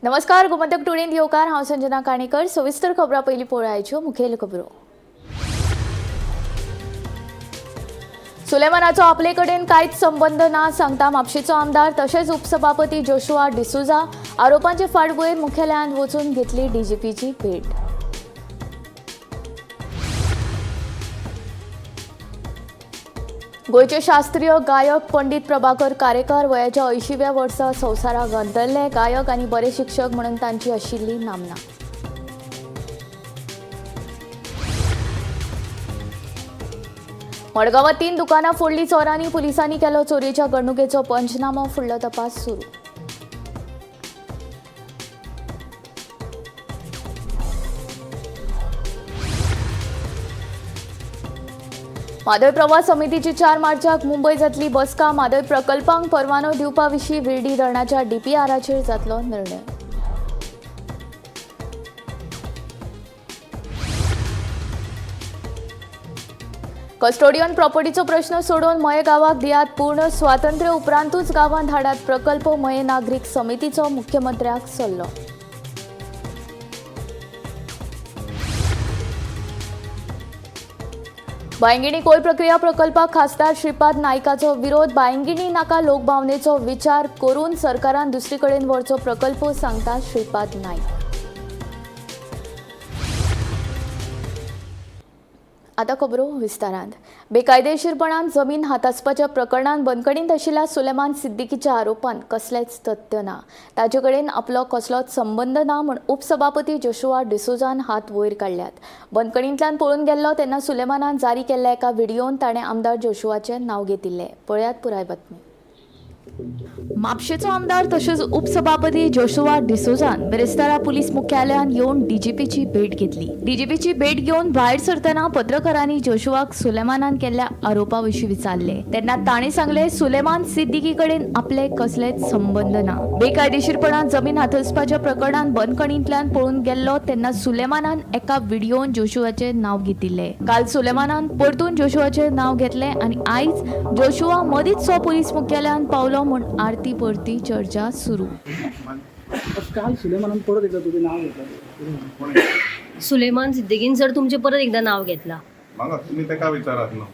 नमस्कार, गोमंतक टुडेंत येवकार। हांव संजना काणेकर। सविस्तर खबरां पयलीं पळोवयाच्यो मुखेल खबरो। सुलेमानाचो आपले कडेन कांयच संबंध ना सांगता म्हापशेचो आमदार तशेंच उपसभापती जोशुआ डिसोजा। आरोपांचे फाटभुंयेर मुख्यालयांत वचून घेतली डीजीपीची भेट। गोयचे शास्त्रीय गायक पंडित प्रभाकर कारेकर वयाच्या 80व्या वर्सा संवसाराक अंतरले। गायक आनी बरे शिक्षक म्हणून तांची आशिल्ली नामना। मडगांवां 3 दुकानां फोडली चोरांनी। पुलिसांनी केलो चोरीच्या घडणुकेचो पंचनामो। फुडलो तपास सुरू। म्हादय प्रवास समितीची 4 मार्चाक मुंबय जातली बसका। म्हादय प्रकल्पांक परवानो दिवपा विशीं विर्डी धरणाच्या डीपीआराचेर जातलो निर्णय। कस्टोडियन प्रॉपर्टीचो प्रश्न सोडोवन मये गांवाक दियात पूर्ण स्वातंत्र्य। उपरांतूच गांवांत हाडात प्रकल्प। मये नागरीक समितीचो मुख्यमंत्र्याक सल्लो। बायंगिणी कोळ प्रक्रिया प्रकल्पाक खासदार श्रीपाद नाईकाचो विरोध। बायंगिणी नाका लोकभावनेचो विचार करून सरकारान दुसरे कडेन व्हरचो प्रकल्प सांगता श्रीपाद नाईक। आता खबरो विस्तारांत। बेकायदेशीरपणान जमीन हातासपाच्या प्रकरणात बंदखणींत आशिल्ल्या सुलेमान सिद्दीकीच्या आरोपांत कसलेच तथ्य ना। ताचे कडेन आपलो कसलोच संबंध ना म्हूण उपसभापती जोशुआ डिसोजान हात वयर काडल्यात। बंदखणींतल्यान पळून गेल्लो तेन्ना सुलेमानान जारी केल्ल्या एका व्हिडिओन ताणें आमदार जोशुआचें नांव घेतिल्लें। पळयात पुराय बातमी। म्हापशेचो आमदार तशेंच उपसभापती जोशुआ डिसोजान बेरेस्तारा पुलीस मुख्यालयांत येवन डीजीपीची भेट घेतली। डीजीपीची भेट घेवन भायर सरतना पत्रकारांनी जोशुआक सुलेमानान केल्ल्या आरोपा विशीं विचारले तेन्ना ताणें सांगलें सुलेमान सिद्दीकी कडेन आपले कसलेच संबंध ना। बेकायदेशीरपणान जमीन हातासपाच्या प्रकरणात बंदखणींतल्यान पळून गेल्लो तेन्ना सुलेमानान एका व्हिडिओन जोशुआचें नांव घेतिल्लें। काल सुलेमानान परतून जोशुआचें नांव घेतलें आनी आयज जोशुआ मदींचो पुलीस मुख्यालयांत पावलो म्हूण आरती परती चर्चा सुरू। काल सुलेमानान परत एकदा तुझे नाव घेतलं। सुलेमान सिद्दीकीन सर तुमचे परत एकदा नाव घेतला। मला तुम्ही ते का विचारात no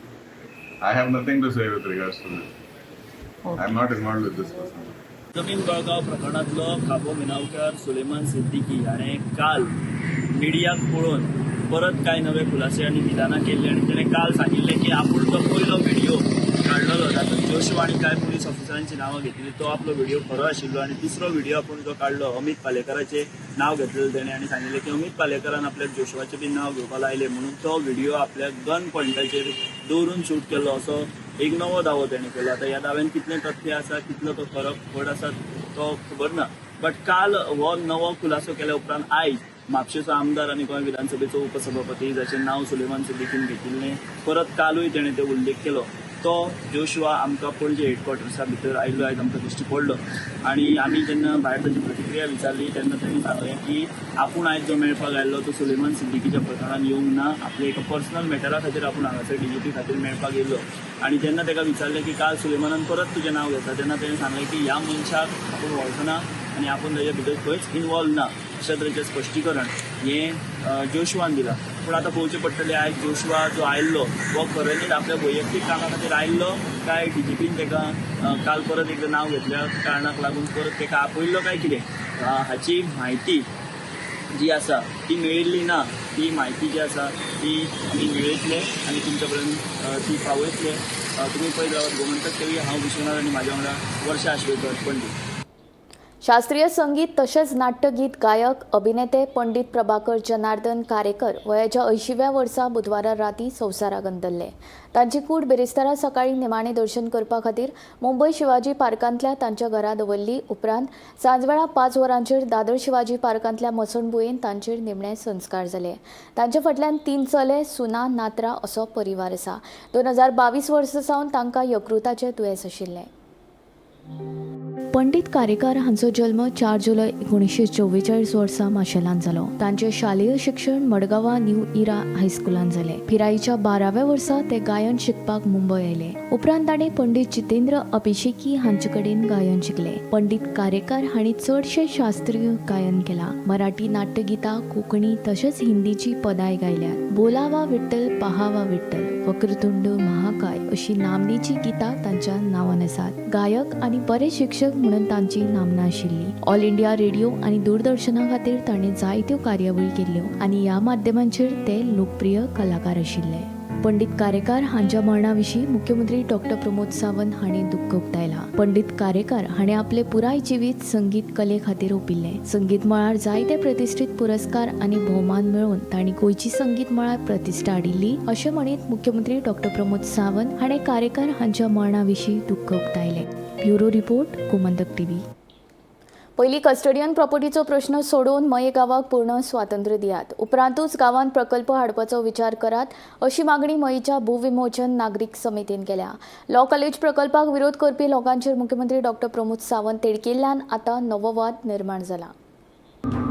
I have nothing to say with regards to this I am not involved with this person. जमीन बळगाव प्रकरणातलो खाबो मिनावकार सुलेमान सिद्दीकी हाणें काल मिडियाक पळोवन परत कांय नवे खुलासे आनी विधानां केल्ली आनी ताणें काल सांगिल्लें की आपूण तो पयलो व्हिडिओ काडलेलो तातूंत जोशुआ आनी कांय पुलीस ऑफिसरांची नांवां घेतली तो आपलो व्हिडिओ खरो आशिल्लो आनी तिसरो व्हिडिओ आपूण जो काडलो अमित पालेकराचें नांव घेतलेलें तेणें आनी सांगिल्लें की अमित पालेकरान आपल्याक जोशुआचें बी नांव घेवपाक लायलें म्हणून तो व्हिडिओ आपल्या गन पॉयंटाचेर दवरून शूट केल्लो असो एक नवो दावो तेणें केलो। आतां ह्या दाव्यान कितलें तथ्य आसा कितलो तो खरो खड आसा तो खबर ना बट काल हो नवो खुलासो केल्या उपरांत आयज म्हापशेचो आमदार आनी गोंय विधानसभेचो उपसभापती जाचें नांव सुलेमान सिद्दीकीन घेतिल्लें परत कालूय तेणें ते उल्लेख केलो तो जोशुआ आमकां पणजे हेडक्वॉर्टर्सा भितर आयिल्लो आयज आमकां दिश्टी पडलो आनी आमी जेन्ना भायर ताची प्रतिक्रिया विचारली तेन्ना ताणें सांगलें की आपूण आयज जो मेळपाक आयिल्लो तो सुलेमान सिद्दीकीच्या प्रकरणान येवंक ना आपल्या एका पर्सनल मॅटरा खातीर आपूण हांगासर डीजीपी खातीर मेळपाक येयल्लो आनी जेन्ना ताका विचारलें की काल सुलेमानान परत तुजें नांव घेतला तेन्ना ताणें सांगलें की ह्या मनशाक आपूण वळखना आनी आपूण ताचे भितर खंयच इनवॉल्व ना अशा तरेचें स्पश्टीकरण हें जोशुआन दिलां। पूण आतां पळोवचें पडटलें आयज जोशुआ जो आयिल्लो हो खऱ्यांनीच आपल्या वैयक्तीक कामा खातीर आयिल्लो काय डीजीपीन ताका काल परत एकदां नांव घेतल्या कारणाक लागून परत ताका आपयल्लो काय कितें हाची म्हायती जी आसा ती मेळिल्ली ना। ती म्हायती जी आसा ती आमी मेळयतले आनी तुमचे पर्यंत ती पावयतले। तुमी पळयत रावात गोमंतक टीव्ही। हांव विश्वनाथ आनी म्हाज्या वांगडा वर्षा आश्वेकर पंडीत। शास्त्रीय संगीत तशेंच नाट्यगीत गायक अभिनेते पंडित प्रभाकर जनार्दन कारेकर वयाच्या 80व्या वर्सा बुधवारा राती संवसाराक अंतरले। तांची कूड बेरेस्तारा सकाळी निमाणें दर्शन करपा खातीर मुंबय शिवाजी पार्कांतल्या तांच्या घरा दवरली। उपरांत सांजवेळा 5 वरांचेर दादर शिवाजी पार्कांतल्या मसणबुयेंत तांचेर निमणे संस्कार जाले। तांचे फाटल्यान 3 चले सुना नात्रा असो परिवार आसा। 2022 वर्सा सावन तांकां यकृताचें दुयेंस आशिल्लें। पंडित कारेकार हांचो जल्म 4 जुलय 1944 वर्सा माशेलांत जालो. तांचें शालेय शिक्षण मडगांवां न्यू इरा हायस्कुलांत जालें. पिरायेच्या 12व्या वर्सा ते गायन शिकपाक मुंबय आयले. उपरांत ताणें पंडित जितेंद्र अभिषेकी हांचे कडेन गायन शिकलें. पंडित कारेकार हांणी चडशें शास्त्रीय गायन केलां. मराठी नाट्यगितां, कोंकणी तशेंच हिंदीची पदाय गायल्यात. बोलावा विठ्ठल पहावा विठ्ठल, वक्रतुंड महाकाय अशी नामनेची गितां तांच्या नांवान आसात. गायक आनी बरे शिक्षक म्हणून तांची नामना आशिल्ली. ऑल इंडिया रेडिओ आनी दूरदर्शना खातीर ताणें जायत्यो कार्यावळी केल्ल्यो आनी ह्या माध्यमांचेर ते लोकप्रिय कलाकार आशिल्ले. पंडित कारेकार हांच्या मरणा विशीं मुख्यमंत्री डॉक्टर प्रमोद सावंत हांणी दुख्ख उक्तायलां. पंडित कारेकार हाणें आपले पुराय जिवीत संगीत कले खातीर ओंपिल्लें. संगीत मळार जायते प्रतिश्ठीत पुरस्कार आनी भोवमान मेळोवन तांणी गोंयची संगीत मळार प्रतिश्ठा हाडिल्ली अशें म्हणीत मुख्यमंत्री डॉक्टर प्रमोद सावंत हाणें कारेकार हांच्या मरणा विशीं दुख्ख उक्तायलें. Bureau report Gomantak TV. पयलीं कस्टडियन प्रॉपर्टीचो प्रश्न सोडोवन मये गांवाक पूर्ण स्वातंत्र्य दियात. उपरांतूच गांवांत प्रकल्प हाडपाचो विचार करात अशी मागणी मयेच्या भूविमोचन नागरीक समितीन केल्या. लॉ कॉलेज प्रकल्पाक विरोध करपी लोकांचेर मुख्यमंत्री डॉक्टर प्रमोद सावंत तेडकिल्ल्यान आतां नवो वाद निर्माण जाला.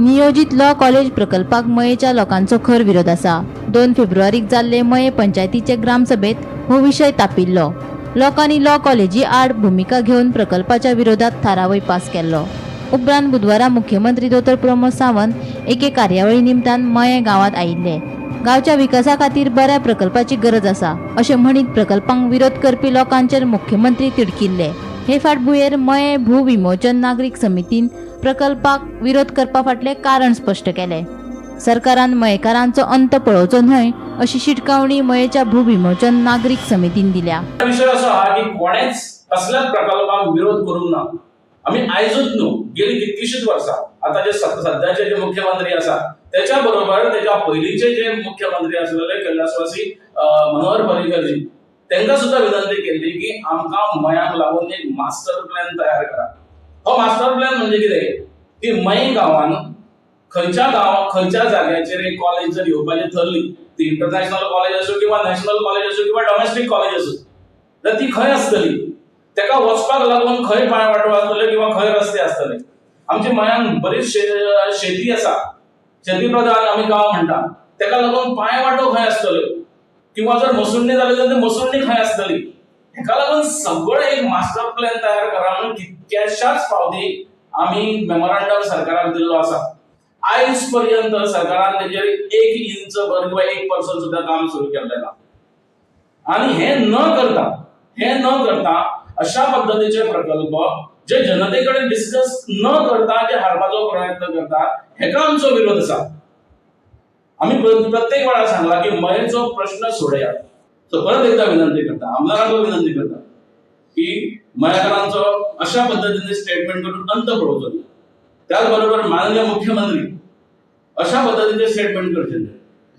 नियोजित लॉ कॉलेज प्रकल्पाक मयेच्या लोकांचो खर विरोध आसा. 2 फेब्रुवारीक जाल्ले मये पंचायतीचे ग्रामसभेत हो विशय तापिल्लो. लोकांनी लॉ कॉलेजी आड भुमिका घेवन प्रकल्पाच्या विरोधात थारावय पास केल्लो. उपरांत बुधवारा मुख्यमंत्री डॉ प्रमोद सावंत एके कार्यावळी निमतान मये गांवांत आयिल्ले. गांवच्या विकासा खातीर बऱ्या प्रकल्पाची गरज आसा अशें म्हणीत प्रकल्पांक विरोध करपी लोकांचेर मुख्यमंत्री तिडकिल्ले. हे फाटभुंयेर मये भूविमोचन नागरीक समितीन प्रकल्पाक विरोध करपा फाटलें कारण स्पश्ट केलें. सरकारान मयेकारांचो अंत पळोवचो न्हय अशी शिटकावणी मयेच्या भूविमोचन नागरीक समितीन दिल्या. विषय असो आहा की कोणेच कसल्याच प्रकल्पाक विरोध करूंक ना. आम्ही आयजूच न्हू, गेली कितलीशीच वर्सां आता जे सध्याचे जे मुख्यमंत्री आसा त्याच्या बरोबर त्याच्या पयलींचे जे मुख्यमंत्री आसलेले कैलासवासी मनोहर पर्रीकरजी तांकां सुद्धा विनंती केली की आमकां मयांक लागून एक मास्टर प्लॅन तयार करा. हो मास्टर प्लॅन म्हणजे कितें की मय गांवांत खंयच्या जाग्याचेर एक कॉलेज जर येवपाची थरली, ती इंटरनॅशनल कॉलेज असो किंवा नॅशनल कॉलेज असो किंवा डोमेस्टीक कॉलेज असो, तर ती खंय आसतली, तेका वचपाक लागून खंय पांय वाटो आसतले किंवा खंय रस्ते आसतले. आमच्या मयांत बरीच शेती आसा, शेती प्रधान आमी गांव म्हणटा, तेका लागून पांय वाटो खंय आसतले किंवा जर मसुंडी जाली जाल्यार मसुंडी खंय आसतली. हेका लागून सगळें एक मास्टर प्लॅन तयार करा म्हणून कितक्याशाच फावटी आमी मेमोरंडम सरकाराक दिल्लो आसा. आयज पर्यंत सरकारान तेजेर 1 इंच भर किंवा 1% सुद्धा काम सुरू केल्लें ना. आणि हे न करता अशा पद्धतीचे प्रकल्प जे जनतेकडे डिस्कस न करता जे हाडपाचो प्रयत्न करतात, हेका आमचो विरोध आसा. आम्ही प्रत्येक वेळा सांगला की मयेचो प्रश्न सोडयात. सो परत एकदा विनंती करता, आमदारांक विनंती करता की मयेकारांचो अशा पद्धतीने स्टेटमेंट करून अंत पळोवचो. त्याचबरोबर माननीय मुख्यमंत्री अशा पद्धतीचे स्टेटमेंट करचे.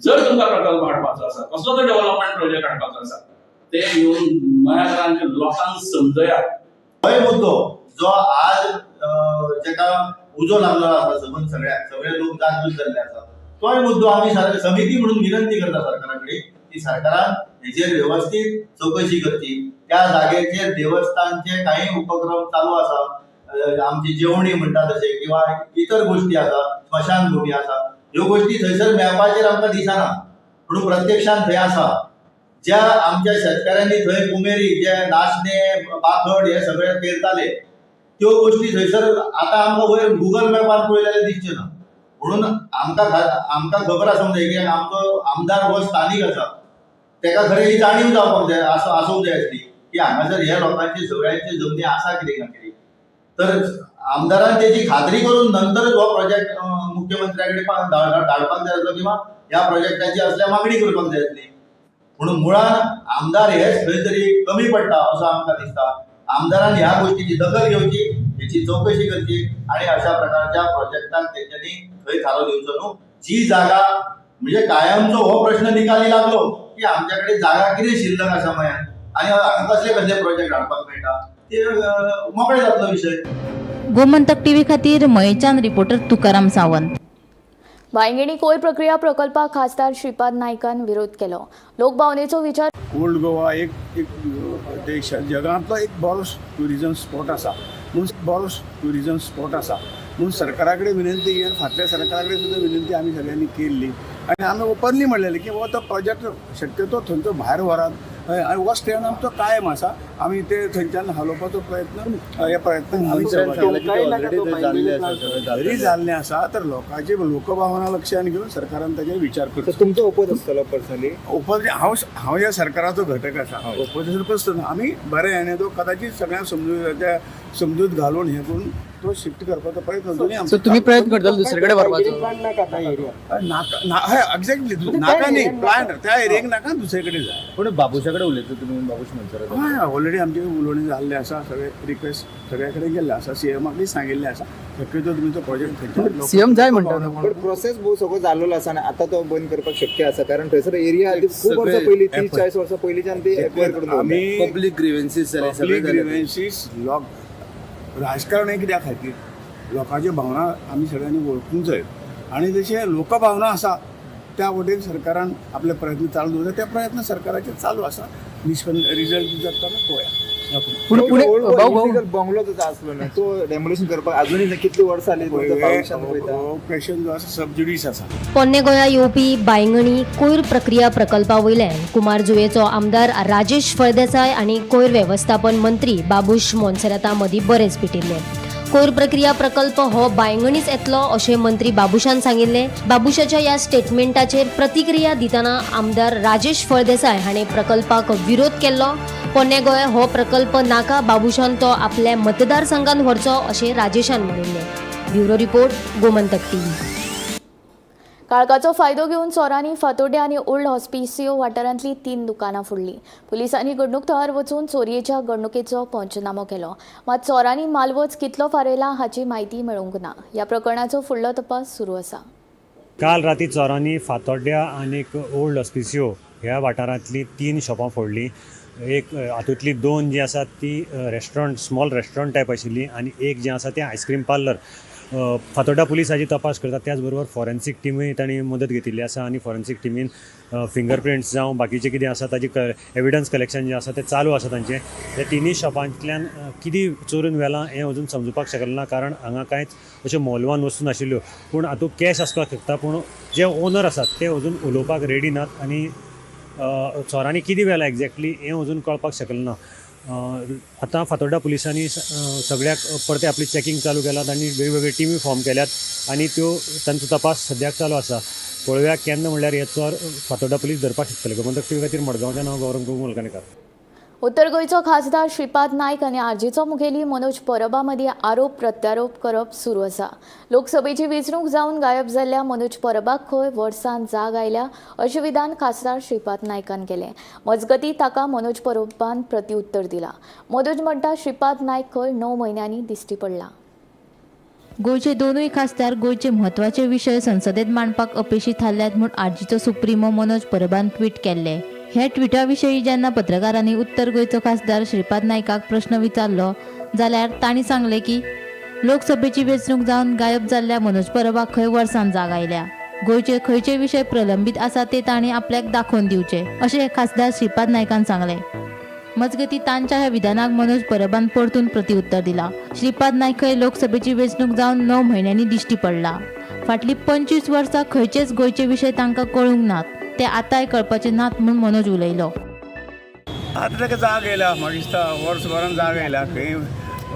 जर तुमका प्रकल्प हाडपाचो आसा, कसलो तर डेव्हलपमेंट प्रोजेक्ट हाडपाचो आसा, ते येऊन मयाकारांच्या लोकांक समजया. हो मुद्दो जो आज जेका उजो लागलो आसा सगळे लोक जागृत जाल्ले आसा, तोय मुद्दो आमी समिती म्हणून विनंती करता सरकाराकडे की सरकारान हेजेर व्यवस्थित चौकशी करची. त्या जागेचेर देवस्थानचे काही उपक्रम चालू आसा, आमची जेवणी म्हणटा तशें किंवा इतर गोष्टी आसा, स्मशानभूमी आसा, ह्यो गोष्टी थंयसर मेळपाचेर आमकां दिसना, पूण प्रत्यक्षान थंय आसा. ज्या आमच्या शेतकऱ्यांनी थंय कुमेरी जे नाचणे पाखड हे सगळे पेरताले, त्यो गोष्टी थंयसर आतां आमकां वयर गुगल मॅपार पळयल्यार दिसचे ना. म्हणून आमकां खबर आसूंक जाय की आमचो आमदार हो स्थानीक आसा, तेका खरें ही जाणीव जावपाक जाय, आसूंक जाय आसली की हांगासर ह्या लोकांची सगळ्यांची जमनी आसा कितें ना कितें. तर आमदारान तेची खात्री करून नंतरच हो प्रोजेक्ट मुख्यमंत्र्याकडे धाडपाक जाय आसलो किंवा ह्या प्रोजेक्टाची असल्या मागणी करपाक जाय आसली. म्हणून मुळान आमदार हेच खंय तरी कमी पडटा असं आमकां दिसता. आमदारान ह्या गोष्टीची दखल घेवची, हेची चौकशी करची आणि अशा प्रकारच्या प्रोजेक्टांक तेंच्यांनी खंय थारो दिवचो न्हू. जी जागा म्हणजे कायमचो हो प्रश्न निकाली लागलो की आमच्याकडे जागा कितें शिल्लक आसा मयान आणि हांगा कसले प्रोजेक्ट हाडपाक मेळटा, ते मोकळे जातलो विषय. गोमंतक टीव्ही खातीर मयेच्यान रिपोर्टर तुकाराम सावंत. भायंगिणी कोयर प्रक्रिया प्रकल्पाक खासदार श्रीपाद नायकान विरोध केलो. लोकभावनेचो विचार ओल्ड गोवा एक जगांतलो एक बरो ट्युरिजम स्पॉट आसा. म्हणून बरो ट्युरिजम स्पॉट आसा म्हणून सरकारा कडेन विनंती ही आनी फाटल्या सरकारा कडेन सुद्दां विनंती आमी सगळ्यांनी केल्ली आनी आमी ओपनली म्हणलेलें की बाबा तो प्रोजेक्ट शक्यतो थंयचो भायर व्हरात आनी हो स्टँड आमचो कायम आसा आमी ते थंयच्यान हालोवपाचो प्रयत्न आमी जरी जाल्लें आसा तर लोकांची लोकभावना लक्षांत घेवन सरकारान ताचेर विचार करचो. तुमचो ओपोज आसतलो पर्सनली? ओपोज हांव ह्या सरकाराचो घटक आसा. ओपोजिशन करतना आमी बरें आनी तो कदाचित सगळ्यांक समजूत घालून हे करून तो शिफ्ट करपाचो प्रयत्न करतलो. तुम्ही प्रयत्न करतलो दुसरे कडेन व्हरपाचो? एक्झॅक्टली नाका न्ही प्लान त्या एरियेक नाका दुसरे कडेन जाय. पूण बाबूशा कडेन उलयता तुमी? बाबूश म्हणसर हय ऑलरेडी आमचे उलोवणी जाल्ले आसा. सगळे रिक्वेस्ट सगळ्या कडेन गेल्ले आसा. सीएमाकय सांगिल्लें आसा शक्यतो तुमचो प्रोजेक्ट सीएम जाय म्हणटा. पण प्रोसेस भोव सगळो जाल्लो आसा आनी आतां तो बंद करपाक शक्य आसा कारण थंयसर एरिया खूब वर्सां पयलीं 30-40 वर्सां पयलींच्यान ते एक्वायर करून आमी पब्लीक ग्रीवेन्सीस लोक राजकारण हे कित्या खातीर लोकांची भावना आमी सगळ्यांनी वळखूंक जाय आनी जशे लोकभावना आसा त्या वटेन सरकारान आपले प्रयत्न चालू दवरले. ते प्रयत्न सरकाराचे चालू आसा. रिजल्ट कितें जाता तो पळोवया. बंगलो जो आसलो न्हय तो डेमोलिशन करपाक अजूनय कितली वर्सां जाली? क्वेश्चन जो आसा सबज्युडीस आसा. पोन्ने गोंया येवपी बांयगणी कोयर प्रक्रिया प्रकल्पा वयल्यान कुमार जुंवेचो आमदार राजेश फळदेसाय आनी कोयर वेवस्थापन मंत्री बाबूश मोन्सेराता मदीं बरेच पिटिल्ले. कोयर प्रक्रिया प्रकल्प हो बांयगणीच येतलो अशें मंत्री बाबुशान सांगिल्ले. बाबुशाच्या ह्या स्टेटमेंटाचेर प्रतिक्रिया दितना आमदार राजेश फळदेसाय हाणें प्रकल्पाक विरोध केल्लो. पोन्ने गोंय हो प्रकल्प नाका बाबुशान तो आपल्या मतदारसंघात व्हरचो अशें राजेशान म्हणिल्लें. Bureau report Gomantak TV. काळखाचो फायदो घेवन चोरांनी फातोड्डे आनी ओल्ड हॉस्पिसियो वाठारांतली 3 दुकानां फोडली. पुलिसांनी घडणूक थळार वचून चोरयेच्या घडणुकेचो पंचनामो केलो. मात चोरांनी मालवच कितलो फारयला हाची म्हायती मेळूंक ना. ह्या प्रकरणाचो फुडलो तपास सुरू आसा. काल राती चोरांनी फातोड्ड्या आनी ओल्ड हॉस्पिसियो ह्या वाठारांतली 3 शॉपां फोडली. एक हातूंतली 2 जी आसात ती रेस्टॉरंट स्मॉल रेस्टॉरंट टायप आशिल्ली आनी एक जें आसा तें आयस्क्रीम पार्लर. फातोड्डा पुलीस हाची तपास करता. त्याच बरोबर फॉरेन्सीक टीमूय तांणी मदत घेतिल्ली आसा आनी फॉरेन्सीक टिमीन फिंगरप्रिंट्स जावं बाकीचें कितें आसा ताजी एविडन्स कलेक्शन जें आसा तें चालू आसा तांचें. ह्या 3 शॉपांतल्यान कितें चोरून व्हेलां हें अजून समजुपाक शकलें ना कारण हांगा कांयच अश्यो मौल्यवान वस्तू नाशिल्ल्यो. पूण हातूंत कॅश आसपाक शकता पूण जे ओनर आसात ते अजून उलोवपाक रेडी नात आनी चोरांनी कितें व्हेलां एक्झॅक्टली हें अजून कळपाक शकलें ना. आतां फातोड्डा पुलिसांनी सगळ्याक परते आपली चॅकींग चालू केलात आनी वेगवेगळे टिमी फॉर्म केल्यात आनी तांचो तपास सद्याक चालू आसा. पळोवया केन्ना म्हणल्यार हे चोर फातोड्डा पुलीस धरपाक शकतले. गोमंतक टीव्ही खातीर मडगांवच्यान हांव गौरव गोमुलकाणेकार. उत्तर गोंयचो खासदार श्रीपाद नायक आनी आरजेचो मुखेली मनोज परबा मदीं आरोप प्रत्यारोप करप सुरू आसा. लोकसभेची वेंचणूक जावन गायब जाल्ल्या मनोज परबाक खंय वर्सां जाग आयल्या अशें विधान खासदार श्रीपाद नायकान केलें. मजगतीं ताका मनोज परबान प्रत्युत्तर दिलां. मनोज म्हणटा श्रीपाद नायक खंय 9 म्हयन्यांनी दिश्टी पडला. गोंयचे दोनूय खासदार गोंयचे म्हत्वाचे विशय संसदेत मांडपाक अपेक्षीत थारल्यात म्हूण आरजीचो सुप्रिमो मनोज परबान ट्वीट केल्लें. ह्या ट्विटा विशयी जेन्ना पत्रकारांनी उत्तर गोंयचो खासदार श्रीपाद नायकाक प्रश्न विचारलो जाल्यार तांणी सांगलें की लोकसभेची वेंचणूक जावन गायब जाल्ल्या मनोज परबाक खंय वर्सां जाग आयल्या. गोंयचे खंयचे विशय प्रलंबीत आसा ते तांणी आपल्याक दाखोवन दिवचे अशें खासदार श्रीपाद नायकान सांगलें. मजगतीं तांच्या ह्या विधानाक मनोज परबान परतून प्रत्युत्तर दिलां. श्रीपाद नायक खंय लोकसभेची वेंचणूक जावन 9 म्हयन्यांनी दिश्टी पडला. फाटलीं 25 वर्सां खंयचेच गोंयचे विशय तांकां कळूंक नात. ते आतांय कळपाचे नात म्हूण मनोज उलयलो. आतां ताका जाग येयला म्हाका दिसता वर्सभरान जाग येयला. खंय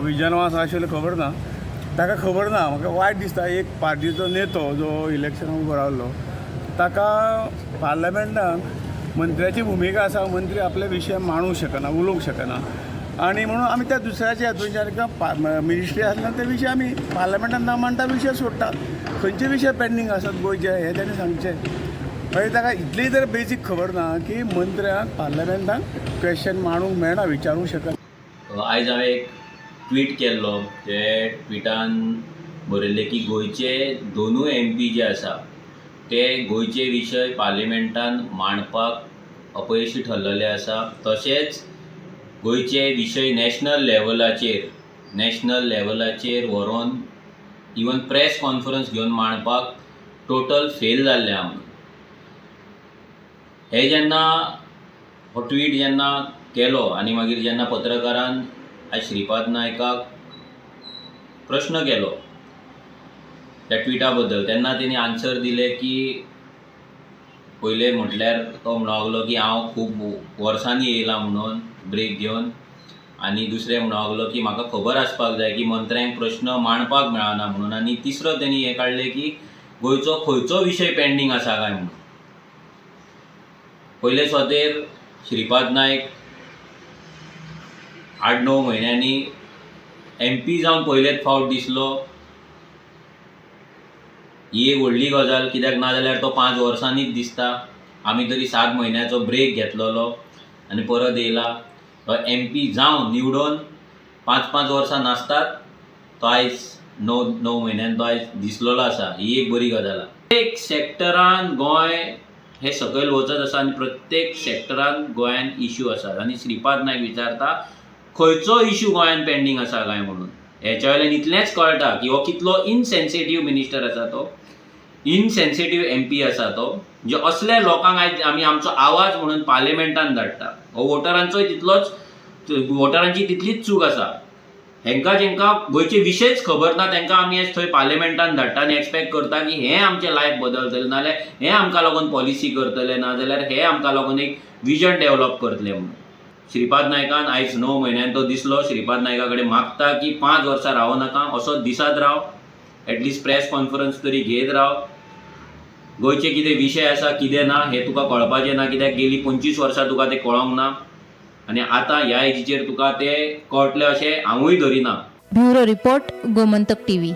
विजनवास आशिल्लो खबर ना ताका खबर ना. म्हाका वायट दिसता एक पार्टीचो नेतो जो इलेक्शनाक उबो रावल्लो ताका पार्लमेंटान मंत्र्याची भुमिका आसा. मंत्री आपले विशय मांडूंक शकना उलोवंक शकना आनी म्हणून आमी त्या दुसऱ्याच्या हातूंच्यान किंवां मिनिस्ट्री आसल्यान ते विशय आमी पार्लमेंटान ना मांडटा विशय सोडटात. खंयचे विशय पेंडींग आसात गोंयचे हे ताणें सांगचें. मागीर ताका इतली तर बेजीक खबर ना की मंत्र्याक पार्लमेंटान क्वेश्चन मांडूंक मेळना विचारूंक शकना. आयज हांवें एक ट्वीट केल्लो. ते ट्विटान बरयल्लें की गोंयचे दोनूय MP जे आसा ते गोंयचे विशय पार्लिमेंटान मांडपाक अपयशी ठरलेले आसा. तशेंच गोंयचे विशय नॅशनल लेवलाचेर व्हरोन इवन प्रेस कॉन्फरन्स घेवन मांडपाक टोटल फेल जाल्ले आहा. हे जेन्ना हो ट्वीट जेन्ना केलो आनी मागीर जेन्ना पत्रकारान आज श्रीपाद नायकाक प्रश्न केलो त्या ट्विटा बद्दल, तेन्ना तेणी आन्सर दिले की पयले म्हटल्यार तो म्हणूंक की हांव खूब वर्सांनी येयला म्हणून ब्रेक घेवन, आनी दुसरें म्हणूंक की म्हाका खबर आसपाक जाय की मंत्र्यांक प्रश्न मांडपाक मेळना म्हणून, आनी तिसरो तेणी हें काडलें की गोंयचो खंयचो विशय पेंडींग आसा काय म्हणून. पयले सुवातेर श्रीपाद नायक 8-9 म्हयन्यांनी MP जावन पयलेच फावट दिसलो. ही एक व्हडली गजाल, कित्याक नाजाल्यार तो 5 वर्सांनीच दिसता. आमी तरी 7 म्हयन्याचो ब्रेक घेतलेलो आनी परत येयला. तो MP जावन निवडून 5-5 वर्सां नासतात, तो आयज 9 म्हयन्यान तो आयज दिसलेलो आसा. ही एक बरी गजाल. प्रत्येक सॅक्टरान गोंय हे सकयल वचत आसा आनी प्रत्येक सॅक्टरान गोंयान इश्यू आसात. आनी श्रीपाद नायक विचारता खंयचो इश्यू गोंयान पेंडींग आसा काय म्हणून. हेच्या वयल्यान इतलेंच कळटा की हो कितलो इनसेन्सिटीव मिनिस्टर आसा, तो इनसेन्सिटीव MP आसा तो. म्हणजे असल्या लोकांक आयज आमी आमचो आवाज म्हणून पार्लिमेंटान धाडटा. हो वोटरांचोय तितलोच, वोटरांची तितलीच चूक आसा. हेंकां जेंकां गोंयचे विशयच खबर ना तेंकां आमी आयज थंय पार्लिमेंटान धाडटा आनी एक्सपेक्ट करता की हें आमचें लायफ बदलतलें, नाजाल्यार हें आमकां लागून पॉलिसी करतले, नाजाल्यार हें आमकां लागून एक विजन डेव्हलप करतले म्हणून. श्रीपाद नायकान आयज 9 म्हयन्यान तो दिसलो. श्रीपाद नायका कडेन मागता की 5 वर्सां रावो नाका, असोच दिसात राव, एटलिस्ट प्रेस कॉन्फरन्स तरी घेत राव. गोंयचे कितें विशय आसा कितें ना हें तुका कळपाचें ना, कित्याक गेलीं 25 वर्सां तुका तें कळोंक ना आनी आतां ह्या एजीचेर तुका तें कळटलें अशें हांवूय धरिना. Bureau report, Gomantak TV.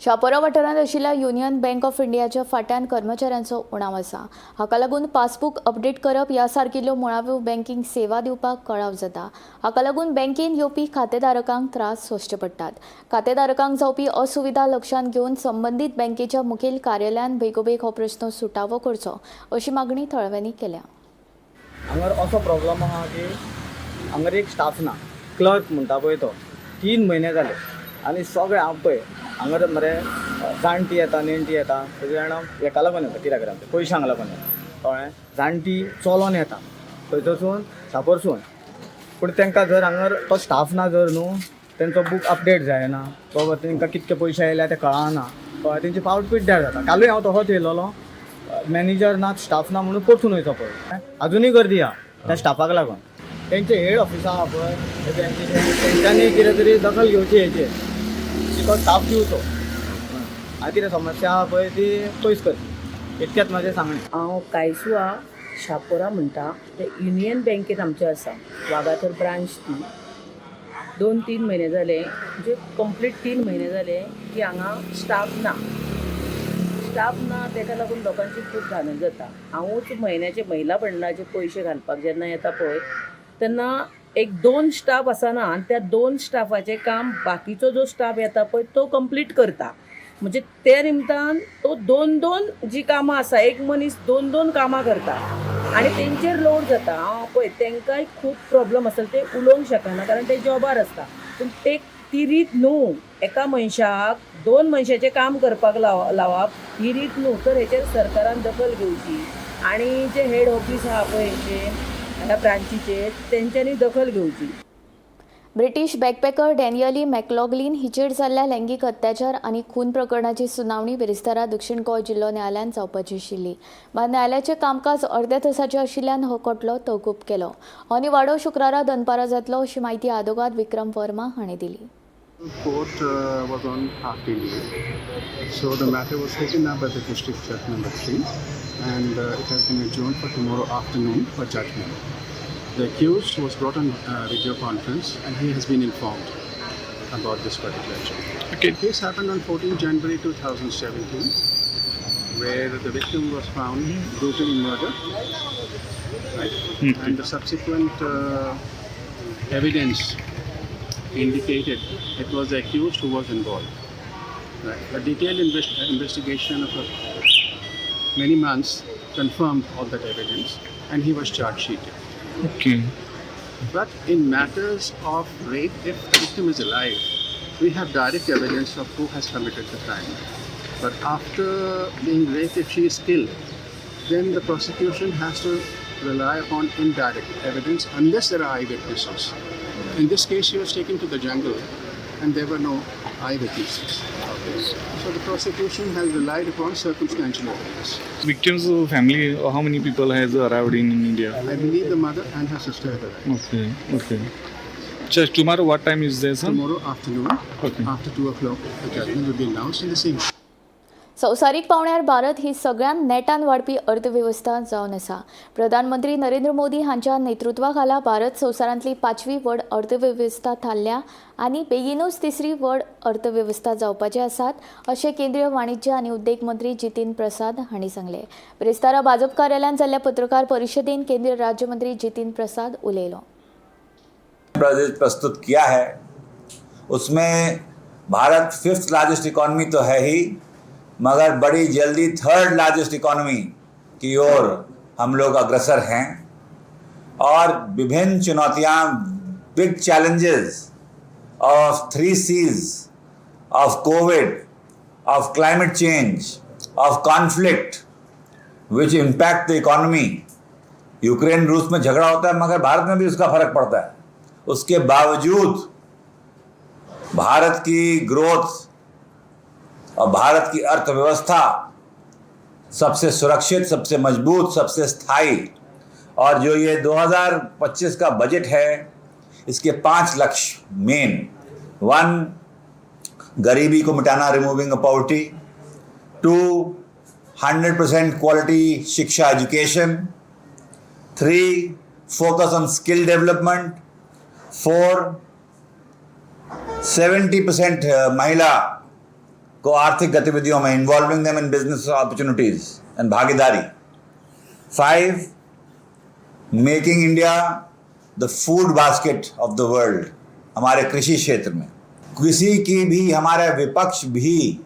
Chapora वाठारांत आशिल्ल्या युनियन बँक ऑफ इंडियाच्या फाट्यान कर्मचाऱ्यांचो उणाव आसा. हाका लागून पासबूक अपडेट करप ह्या सारकिल्ल्यो मुळाव्यो बँकींग सेवा दिवपाक कळाव जाता. हाका लागून बँकेन येवपी खातेधारकांक त्रास सोंसचे पडटात. खातेधारकांक जावपी असुविधा लक्षांत घेवन संबंदीत बँकेच्या मुखेल कार्यालयान बेगोबेग हो प्रस्न सुटावो करचो अशी मागणी थळव्यांनी केल्या. हांगर असो प्रॉब्लम आहा की हांगर एक स्टाफ ना, क्लर्क म्हणटा पळय तो 3 म्हयने जाले आनी सगळे हांव पळय हांगर मरे जाणटी येता नेणटी येता, सगळे जाणां हेका लागून येता, कित्याक लागून पयशांक लागून येता, कळ्ळें. जाणटी चलोन येता थंयसून सापोरसून, पूण तांकां जर हांगर तो स्टाफ ना जर न्हू, तेंचो बूक अपडेट जायना, बाबा तांकां कितके पयशे आयल्या ते कळना, कळ्ळें. तेंची पावट पिड्ड्यार जाता. कालूय हांव तसोच येयलोलो, मॅनेजर ना, स्टाफ ना म्हणून परतून वयचो पळय. आजुनूय गर्दी आहा त्या स्टाफाक लागून. तेंचे हेड ऑफिसां आहा पळय तेंच्यांनी कितें तरी दखल घेवची हेचेर, तो स्टाफ दिवचो आनी कितें समस्या आहा पळय ती पयस करची, इतकेंच म्हाजें सांगणें. हांव कायसुआ शापोरा म्हणटा ते युनियन बँकेत आमचे आसा, वागातर ब्रांच ती. 2-3 म्हयने जाले, म्हणजे कंप्लीट 3 म्हयने जाले की हांगा स्टाफ ना. ताका लागून लोकांची खूब घाण जाता. हांवूच म्हयन्याचे महिला मंडळाचे पयशे घालपाक जेन्ना येता पळय तेन्ना 1-2 स्टाफ आसना आनी त्या 2 स्टाफाचें काम बाकीचो जो स्टाफ येता पळय तो कंप्लीट करता. म्हणजे ते निमतान तो 2-2 जी कामां आसा, एक मनीस 2-2 कामां करता आनी तेंचेर लोड जाता. हांव पळय तेंकांय खूब प्रॉब्लम आसता, ते उलोवंक शकना कारण ते जॉबार आसता. पूण ते ती रीत न्हू, एका मनशाक 2 मनशाचें काम करपाक लावप ही रीत न्हू. तर हेचेर सरकारान दखल घेवची आनी जे हेड ऑफिस आहा पळय हेचे ह्या ब्रांचीचेर तेंच्यांनी दखल घेवची. ब्रिटीश बॅकपॅकर डॅनियली मॅकलॉगलिन हिचेर जाल्ल्या लैंगीक अत्याचार आनी खून प्रकरणाची सुनावणी बिरेस्तारा दक्षिण गोंय जिल्लो न्यायालयान जावपाची आशिल्ली. मात न्यायालयाचें कामकाज अर्ध्या तासाचें आशिल्ल्यान हो खटलो तहकूब केलो. हो निवाडो शुक्रारा दनपारा जातलो अशी माहिती आदोगाद विक्रम वर्मा हाणें दिली. Court was on half-day leave, so the matter was taken up by the District Judge number 3 and it has been adjourned for tomorrow afternoon for judgment. The accused was brought on video conference and he has been informed about this particular charge. Okay. The case happened on 14 January 2017 where the victim was found brutally murdered, right? And the subsequent evidence indicated it was the accused who was involved. Right. A detailed investigation of many months confirmed all that evidence and he was charge sheeted. Okay. But in matters of rape, if the victim is alive, we have direct evidence of who has committed the crime. But after being raped, if she is killed, then the prosecution has to rely upon indirect evidence unless there are eyewitnesses. In this case, she was taken to the jungle and there were no eyewitnesses. So the prosecution has relied upon circumstantial evidence. Victims' family, how many people has arrived in India? I believe the mother and her sister have arrived. Okay. Just tomorrow, what time is there, sir? Tomorrow afternoon, Okay. after 2 o'clock, the judgment will be announced in the same. संवसारीक पावण्यार भारत ही सगळ्यात नेटान वाडपी अर्थव्यवस्था जावन आसा. प्रधानमंत्री नरेंद्र मोदी हांच्या नेतृत्वा खाला भारत संवसारांतली 5वी व्हड अर्थव्यवस्था थारल्या आनी बेगीनूच 3री व्हड अर्थव्यवस्था जावपाचे आसात अशें केंद्रीय वाणिज्य आनी उद्देग मंत्री जितेंद्र प्रसाद हांणी सांगलें. बिरेस्तारा भाजप कार्यालयात जाल्ल्या पत्रकार परिशदेन केंद्रीय राज्यमंत्री जितेंद्र प्रसाद उलयलो. बजट प्रस्तुत किया है उसमें भारत 5th लार्जेस्ट इकॉनमी तो है ही, मगर बड़ी जल्दी 3rd लार्जेस्ट इकॉनमी की ओर हम लोग अग्रसर हैं और विभिन्न चुनौतियां, big challenges of 3 C's, of Covid, of climate change, of conflict which impact the economy. Ukraine रूस में झगड़ा होता है मगर भारत में भी उसका फर्क पड़ता है. उसके बावजूद भारत की ग्रोथ और भारत की अर्थव्यवस्था सबसे सुरक्षित, सबसे मजबूत, सबसे स्थायी. और जो ये 2025 का बजट है इसके 5 लक्ष्य मेन. 1, गरीबी को मिटाना, रिमूविंग पॉवर्टी. 2, 100% क्वालिटी शिक्षा, education. 3, focus on skill development. 4, 70% महिला को आर्थिक गतिविधियों में, involving them in business opportunities end भागीदारी. 5, making India the food basket of the world. हमारे कृषि क्षेत्र में किसी की भी, हमारा विपक्ष भी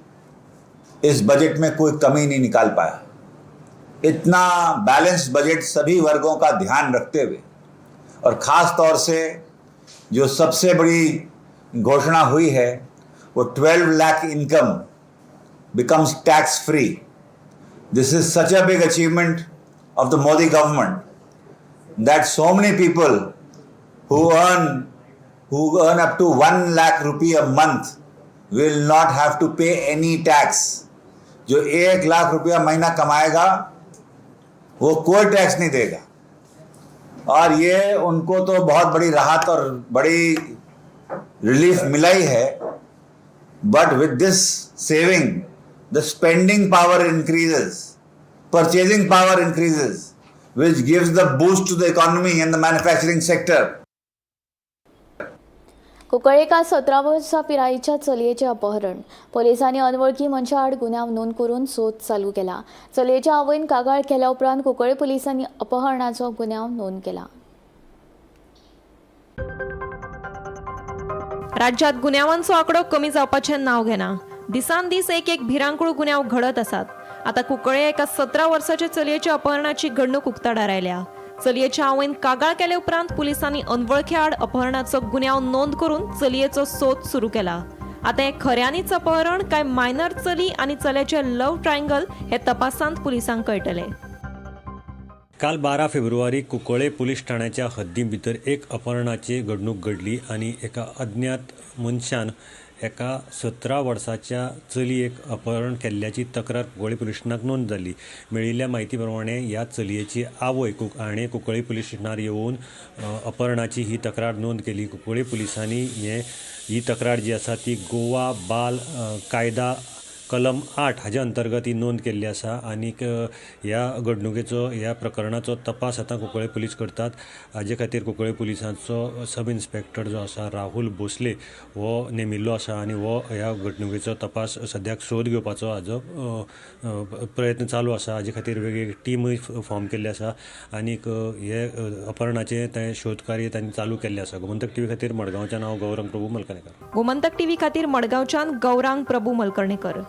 इस बजट में कोई कमी नहीं निकाल पाया. इतना बैलेंस्ड बजट सभी वर्गों का ध्यान रखते हुए, और ख़ास तौर से जो सबसे बड़ी घोषणा हुई है वो 12 lakh income becomes tax free. This is such a big achievement of the Modi government that so many people who earn up to 1 lakh rupee a month will not have to pay any tax. जो 1 लाख रुपया महीना कमाएगा वो कोई tax नहीं देगा. और ये उनको तो बहुत बड़ी राहत और बड़ी रिलीफ मिला ही है. But with this saving, the spending power increases, purchasing power increases, which gives the boost to the economy and the manufacturing sector. Kunkalekar 17 वर्सां पिरायेच्या चलयेचें अपहरण. पोलिसांनी अनवळखी मनशा आड गुन्यांव नोंद करून सोद चालू केला. चलयेच्या आवयन कागाळ केल्या उपरांत कुंकळ्ळे पुलिसांनी अपहरणाचो गुन्यांव नोंद केला. राज्यात गुन्यांवांचो आंकडो कमी जावपाचें नांव घेना. दिसान दीस एक भिरांकूळ गुन्यांव घडत आसात. आता कुंकळ्ळे एका 17 वर्साच्या चलयेच्या अपहरणाची घडणूक उक्ताडार आयल्या. चलयेच्या आवयन कागाळ केले उपरांत पुलिसांनी अनवळख्या आड अपहरणाचो गुन्यांव नोंद करून चलयेचो सोद सुरू केला. आता हे खऱ्यांनीच अपहरण काय मायनर चली आनी चल्याचे लव्ह ट्रायंगल हे तपासांत पुलिसांक कळटले. काल 12 फेब्रुवारी कुंकळ्ळे पुलीस ठाण्याच्या हद्दी भितर एक अपहरणाची घडणूक घडली आणि एका अज्ञात मनशान एका 17 वर्साच्या चलयेक अपहरण केल्ल्याची तक्रार कुंकळ्ळे पुलीस स्टेशनाक नोंद जाली. मेळिल्ल्या म्हायती प्रमाणे ह्या चलयेची आवय हाणें कुंकळ्ळे पुलीस स्टेशनार येवन अपहरणाची ही तक्रार नोंद केली. कुंकळ्ळे पुलिसांनी ही तक्रार जी आसा ती गोवा बाल कायदा कलम 8 हाच्या अंतर्गत ही नोंद केल्ली आसा. आनीक ह्या घडणुकेचो, ह्या प्रकरणाचो तपास आतां कुंकळ्ळे पुलीस करतात. हाजे खातीर कुंकळ्ळे पुलिसांचो सब इन्स्पेक्टर जो आसा राहुल भोसले हो नेमिल्लो आसा आनी हो ह्या घडणुकेचो तपास सद्याक सोद घेवपाचो हाजो प्रयत्न चालू आसा. हाजे खातीर वेगवेगळी टीमूय फॉर्म केल्ली आसा आनीक हे अपहरणाचें तें शोध कार्य तांणी चालू केल्लें आसा. गोमंतक टीव्ही खातीर मडगांवच्यान हांव गौरंग प्रभू मलकणेकर. गोमंतक टीव्ही खातीर मडगांवच्यान गौरांग प्रभू मलकणेकर.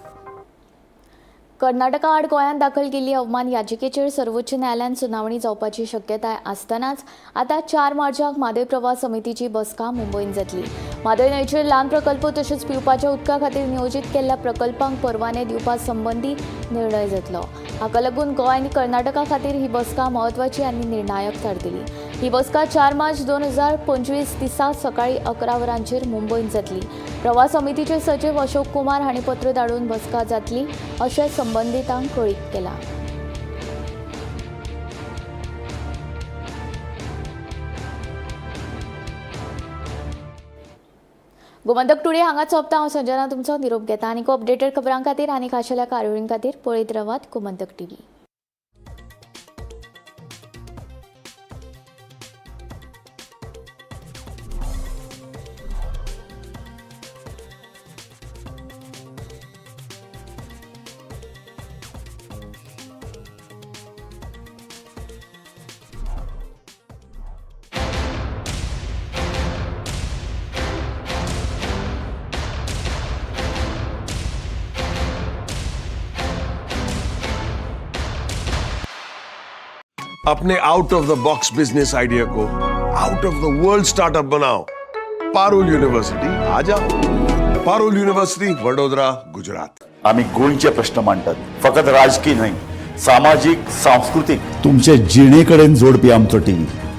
कर्नाटका आड गोंयांत दाखल केल्ली अवमान याचिकेचेर सर्वोच्च न्यायालयात सुनावणी जावपाची शक्यताय आसतनाच आतां 4 मार्चाक म्हादय प्रवास समितीची बसका मुंबईत जातली. म्हादय न्हंयचेर ल्हान प्रकल्प तशेंच पिवपाच्या उदका खातीर नियोजीत केल्ल्या प्रकल्पांक परवाने दिवपा संबंदी निर्णय जातलो. हाका लागून गोंय आनी कर्नाटका खातीर ही बसका म्हत्वाची आनी निर्णायक थारतली. ही बसका 4 मार्च 2025 दिसा सकाळी 11 वरांचेर मुंबईत जातली. प्रवास समितीचे सचिव अशोक कुमार हांणी पत्र धाडून बसका जातली अशें संबंधितांक कळीत केलां. गोमंतक टुडे हांगा चोपता. हांव संजना तुमचो निरोप घेता. आनीक अपडेटेड खबरां खातीर आनी खाशेल्या कार्यावळीं खातीर पळयत रावात गोमंतक टीव्ही. अपने out of the box business idea को out of the world startup बनाओ. पारुल यूनिवर्सिटी आ जाओ. पारुल यूनिवर्सिटी वडोदरा, गुजरात. आम्ही गोंयचे प्रश्न मांडटात, फकत राजकीय न्हय, सामाजीक सांस्कृतिक. तुमचे जिणेकडेन जोडपी आमचो टीव्ही.